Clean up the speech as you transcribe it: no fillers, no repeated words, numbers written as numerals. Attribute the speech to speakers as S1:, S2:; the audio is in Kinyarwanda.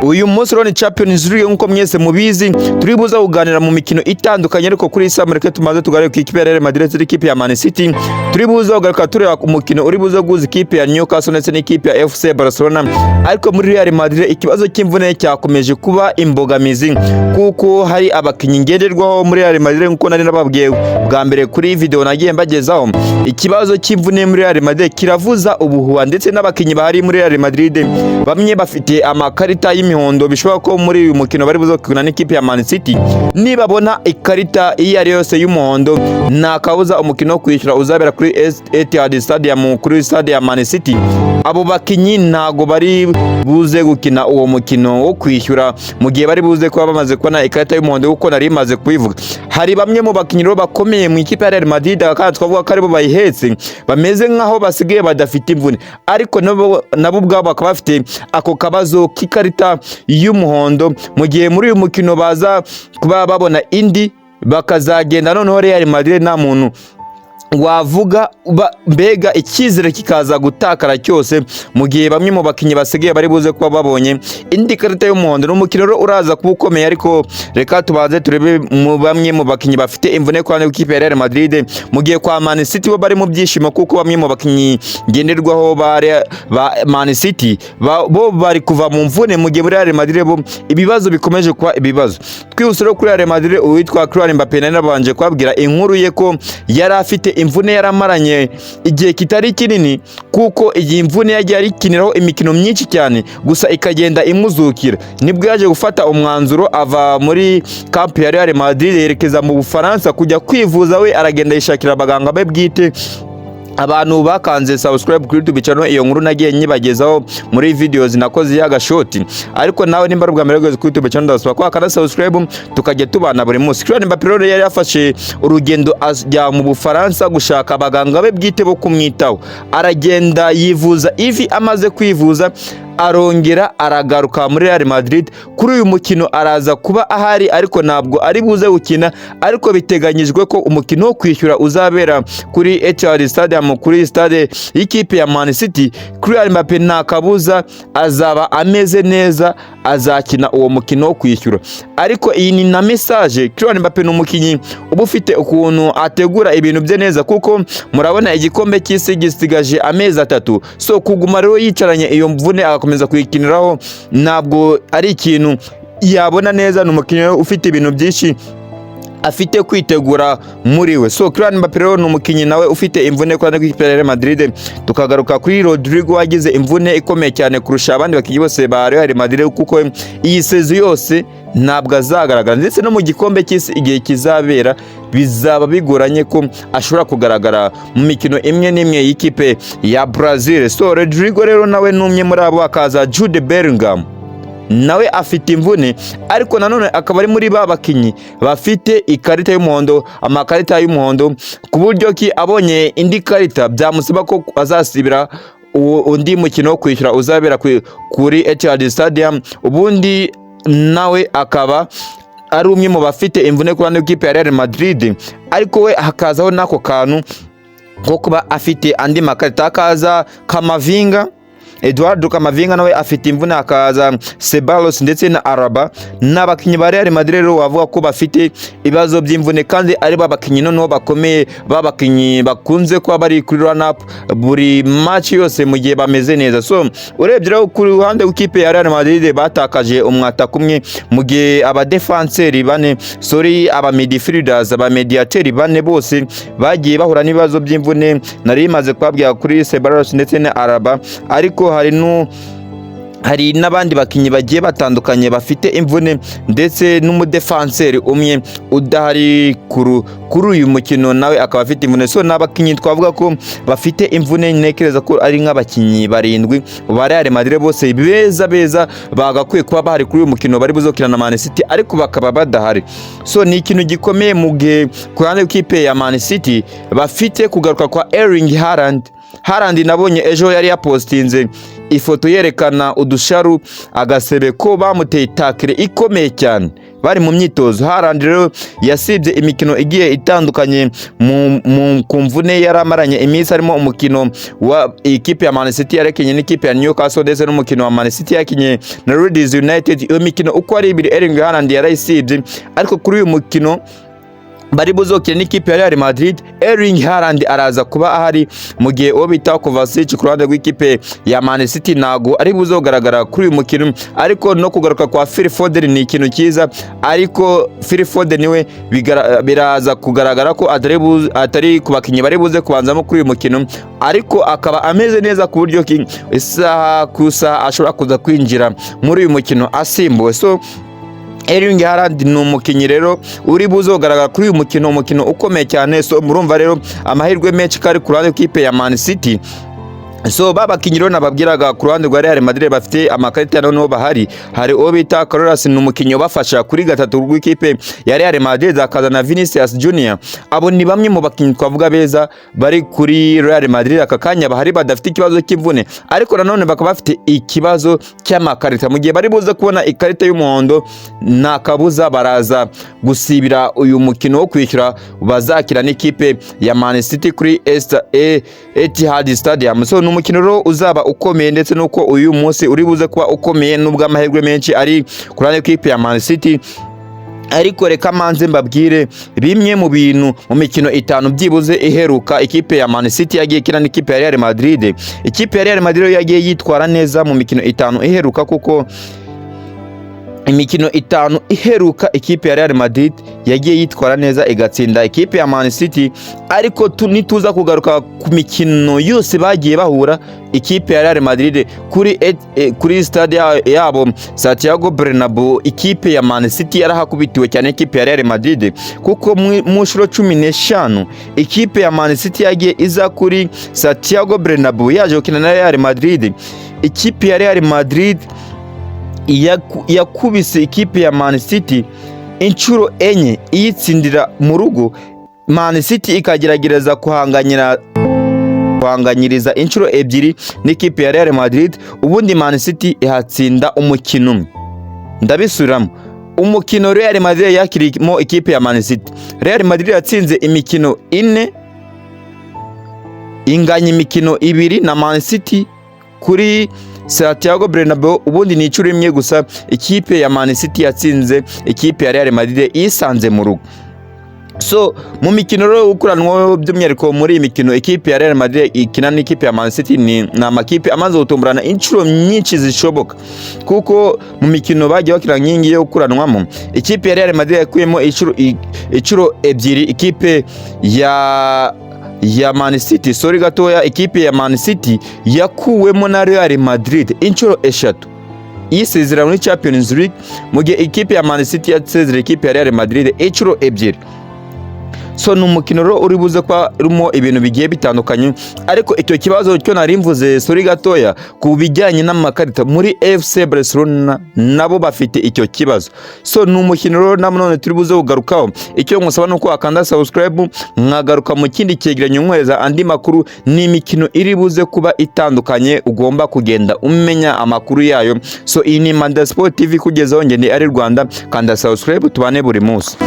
S1: Uyu munsi ni Champions League nkuko mwese mubizi turi buza kuganira mu mikino itandukanye ariko kuri isa mureke tumaze tugareye ku ikipe ya Real Madrid n'ikipe ya Man City. Turi buza kugaruka tureba umukino uri buza guza ikipe ya Newcastle ndetse n'ikipe ya FC Barcelona. Ariko muri Real Madrid ikibazo cy'imvune cyakomeje kuba imbogamizi kuko hari abakinyi ngenderwaho muri Real Madrid nkuko nari nababwiye bwa mbere kuri video nagiye mbagezaho. Ikibazo cy'imvune muri Real Madrid kiravuza ubuhuha ndetse n'abakinyi bahari muri Real Madrid bamwe bafite amakarita y'imihondo bishobora ko muri uyu mukino bari buzo kugana n'ikipe ya Man City nibabona ikarita iyo ari yose y'umuhondo nakabuza umukino wo kwishyura uzabera kuri Etihad Stadium kuri stade ya Man City. Abo bakinyi ntago bari buze gukina uwo mukino wo kwishyura mu gihe bari buze kuba bamaze kubona ikarita y'umuhondo kuko nari maze kubivuga. Hari bamwe mu bakinyi bakomeye mu ikipe ya Real Madrid kandi twavuga ko aribo bayihetse bameze nkaho basigaye badafite imvune ariko nabo ubwabo bakaba bafite ako kabazo k'ikarita y'umuhondo mu gihe muri uyu mukino baza kuba babona indi bakazagenda noneho Real Madrid nta muntu wavuga mbega icyizere kikaza gutakara cyose mu gihe bamwe mu bakinyi basigaye bari buze kuba babonye indi karita y'umuhondo. N'umukino uraza kuba ukomeye ariko reka tubaze turebe mu bamwe mu bakinyi bafite imvune kwa ikipe ya Real Madrid mu gihe kwa Man City bo bari mu byishimo kuko bamwe mu bakinyi ngenderwaho ba Man City bo bari kuva mu mvune mu gihe muri Real Madrid bo ibibazo bikomeje kuba ibibazo. Twihuse kuri Real Madrid uwitwa Kylian Mbappe nabanje kwabwira inkuru ye ko yari afite imvune yaramaranye igihe kitari kinini kuko iyi mvune yagiye arikiniraho imikino myinshi cyane gusa ikagenda imuzukira. Nibwo yaje gufata umwanzuro ava muri camp ya Real Madrid yerekeza mu Bufaransa kujya kwivuza, we aragenda yishakira abaganga be bwite. Abantu bakanze subscribe kuri YouTube channel iyo nkuru nagiye nyibagezaho muri videos nakoze y'agashoti ariko nawe nimba rubwa mbere kuri YouTube channel ndasaba ko akana subscribe tukajye tubana buri munsi. Kylian Mbappe yari yafashe urugendo ajya mu Bufaransa gushaka abaganga be bwite bo kumwitaho, aragenda yivuza ivi, amaze kwivuza arongera aragaruka muri Real Madrid. Kuri uyu mukino araza kuba ahari ariko ntabwo ari buze gukina ariko biteganyijwe ko umukino wo kwishyura uzabera kuri Etihad Stadium kuri stade y'ikipe ya Man City. Kylian Mbappe nta kabuza azaba ameze neza, azakina uwo mukino wo kwishyura. Ariko iyi ni na message, Kylian Mbappe ni umukinyi uba ufite ukuntu ategura ibintu bye neza kuko murabona igikombe cy'isi gisigaje amezi 3, so kuguma rero yicaranye iyo mvune komeza kuyikiniraho ntabwo ari ikintu yabona neza. N'umukinyi ufite ibintu byinshi afite kwitegura muri we. So Kylian Mbappe ni umukinyi nawe ufite imvune kwa ikipe ya Real Madrid. Tukagaruka kuri Rodrigo wagize imvune ikomeye cyane kurusha abandi bakinyi bose ba Real Madrid kuko iyi season yose ntabwo azagaragara ndetse no mu gikombe cy'isi igihe kizabera bizaba bigoranye ko ashobora kugaragara mu mikino imwe n'imwe y'ikipe ya Brazil. So Rodrigo rero nawe numye muri abo akaza Jude Bellingham nawe afite imvune ariko nanone akaba ari muri ba bakinyi bafite ikarita y'umuhondo, amakarita y'umuhondo ku buryo ki abonye indi karita byamusaba ko azasibira undi mukino wo kwishyura uzabera kuri Etihad Stadium. Ubundi nawe akaba ari umwe mu bafite imvune kuri ikipe ya Real Madrid ariko we hakazaho nako kantu ko kuba afite andi makarita. Akaza Kamavinga, Eduardo Kamavinga nawe afite imvune, akaza Ceballos ndetse na Alaba. N'abakinyi ba Real Madrid wavuga ko bafite ibibazo by'imvune kandi ari babakinyi noneho bakomeye, babakinyi bakunze kuba bari kuri run up buri match yose mu gihe bameze neza. So urebye rero ku ruhande w'ikipe ya Real Madrid batakaje umwata kumwe mu gihe aba defenseurs bane aba midfielders aba mediateurs bane bose bagiye bahura n'ibibazo by'imvune. Nari maze kwabwira kuri Ceballos ndetse na Alaba ariko hari n'abandi bakinyi bagiye batandukanye bafite imvune ndetse n'umudefenseur umwe udahari kuri uyu mukino nawe akaba afite imvune. So n'abakinyi twavuga ko bafite imvune nekereza ko ari nk'abakinyi 7 ba Real Madrid bose beza bagakwiye kuba bahari kuri uyu mukino bari buzokina na Man City ariko bakaba badahari. So ni ikintu gikomeye mu gihe ku ruhande rw'ikipe ya Man City bafite kugaruka kwa Erling Haaland nabonye ejo yari yapostinze ifoto yerekana udusharu agasebe ko bamuteye takire ikomeye cyane bari mu myitozo. Haaland rero yasibye imikino igiye itandukanye ku mvune yari amaranye iminsi, harimo umukino wa ikipe ya Man City yarekenye n'ikipe ya Newcastle ndetse n'umukino wa Man City yakinye na Leeds United. Iyo mikino uko ari ibiri Erling Haaland yarayisibye, ariko kuri uyu mukino bari buzokina n'ikipe ya Real Madrid, Erling Haaland araza kuba ahari, mu gihe uwo bita Kovacic ku ruhande rw'ikipe ya Man City ntago ari buzogaragara kuri uyu mukino. Ariko no kugaruka kwa Phil Foden ni ikintu cyiza, ariko Phil Foden we biraza kugaragara ko atari ku bakinnyi bari buze kubanzamo kuri uyu mukino, ariko akaba ameze neza ku buryo isaha ku isaha ashobora kuza kwinjira muri uyu mukino asimbuwe. So Erling Haaland ni umukinnyi rero uri buzogaragara kuri uyu umukino ukomeye cyane. So murumva rero amahirwe menshi kari ku ruhande rw'ikipe ya Man City. So babakinnyi rero nababwiraga ku ruhande rwa Real Madrid bafite amakarita noneho bahari, hari uwo bita Carlos, ni umukinnyi ubafasha kuri gatatu rw'ikipe ya Real Madrid, akazana Vinicius Junior. Abo ni bamwe mu bakinnyi twavuga beza bari kuri Real Madrid aka kanya bahari, badafite ikibazo cy'imvune, ariko nanone bakaba bafite ikibazo cy'amakarita. Mu gihe bari buze kubona ikarita y'umuhondo, nta kabuza baraza gusibira uyu mukino wo kwishyura bazakira n'ikipe ya Man City kuri Etihad Stadium. So umukino rero uzaba ukomeye, ndetse nuko uyu munsi uri buze kuba ukomeye nubwo amahirwe menshi ari ku ruhande rw'ikipe ya Man City. Ariko reka manze mbabwire bimwe mu bintu mu mikino itanu byibuze iheruka ikipe ya Man City yagiye ikina n'ikipe ya Real Madrid. Ikipe ya Real Madrid yagiye yitwara neza mu mikino itanu iheruka, kuko imikino itanu iheruka ikipe ya Real Madrid yagiye yitwara neza igatsinda ikipe ya Man City. Ariko nituza kugaruka ku mikino yose bagiye bahura, ikipe ya Real Madrid kuri stade yabo Santiago Bernabeu, ikipe ya Man City yarahakubitiwe cyane ikipe ya Real Madrid, kuko mu nshuro 15 ikipe ya Man City yagiye iza kuri Santiago Bernabeu yaje gukina na Real Madrid. Ikipe ya Real Madrid yakubise ikipe ya Man City inshuro enye iyitsindira mu rugo. Man City ikagerageza kuhanganyiriza inshuro ebyiri n'ikipe ya Real Madrid, ubundi Man City ihatsinda umukino umwe. Ndabisubiramo, umukino Real Madrid yakirimo ikipe ya Man City, Real Madrid yatsinze imikino 4, inganya imikino 2 na Man City kuri Santiago Bernabeu, ubundi ni inshuro imwe gusa ikipe ya Man City yatsinze ikipe ya Real Madrid isanze mu rugo. So mu mikino rero ukuranwa by'umwihariko muri imikino ikipe ya Real Madrid ikina n'ikipe ya Man City ni amakipe amaze gutumburana inshuro nyinshi zishoboka, kuko mu mikino bagiye bakira nyingi yo kuranwamo ikipe ya Real Madrid yakuyemo inshuro ebyiri, ikipe ya Man City gatoya ikipe ya Man City yakuwemo na Real Madrid inshuro 3 yisezerano muri Champions League, mu gihe ikipe ya Man City yasezerera ikipe ya Real Madrid inshuro 2. So numukino rero uri buze kwa rumo ibintu bigiye bitandukanye, ariko icyo kibazo cyo narimvuze gatoya ku bijyanye n'amakarita muri FC Barcelona nabo bafite icyo kibazo. So numukino rero namwe turi buze kugarukaho, icyo ngusaba nuko akanda subscribe mwagaruka mu kindi cyegeranyo nkweza andi makuru n'imikino iri buze kuba itandukanye, ugomba kugenda umenya amakuru yayo. So iyi ni Manda Sport TV kugezaho ngende ari Rwanda, kanda subscribe tubane buri munsi.